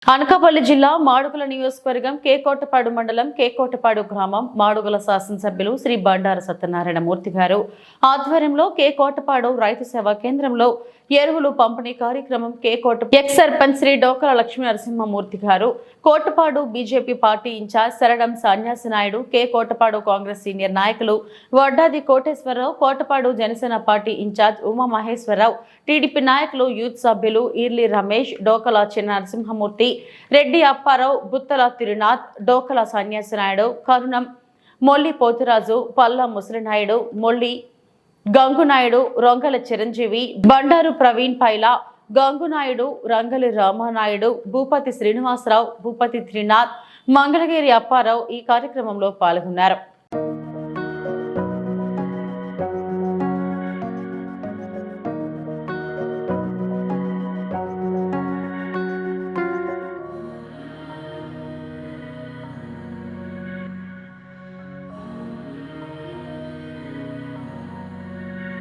అనకాపల్లి జిల్లా మాడుగుల నియోజకవర్గం కేకోటపాడు మండలం కేకోటపాడు గ్రామం మాడుగుల శాసనసభ్యులు శ్రీ బండారు సత్యనారాయణ మూర్తి గారు ఆధ్వర్యంలో కేకోటపాడు రైతు సేవా కేంద్రంలో ఎరువులు పంపిణీ కార్యక్రమం కేకోట ఎక్స్ సర్పంచ్ శ్రీ డోకల లక్ష్మీ నరసింహమూర్తి గారు, కోటపాడు బీజేపీ పార్టీ ఇన్ఛార్జ్ శరణం సన్యాసి నాయుడు, కోటపాడు కాంగ్రెస్ సీనియర్ నాయకులు Vaddadi Koteswararao, Kotapadu Janasena party in charge Uma Maheswararao, TDP నాయకులు యూత్ సభ్యులు ఈర్లి రమేష్, డోకల చిన్న నరసింహమూర్తి, రెడ్డి అప్పారావు, బుత్తల తిరునాథ్, డోకల సన్యాసి నాయుడు, కరుణం, మొల్లి పోతురాజు, పల్లా ముసలినాయుడు, మొల్లి గంగునాయుడు, రొంగల చిరంజీవి, బండారు ప్రవీణ్ పైలా, గంగునాయుడు, రంగలి రామానాయుడు, భూపతి శ్రీనివాసరావు, భూపతి త్రినాథ్, మంగళగిరి అప్పారావు ఈ కార్యక్రమంలో పాల్గొన్నారు.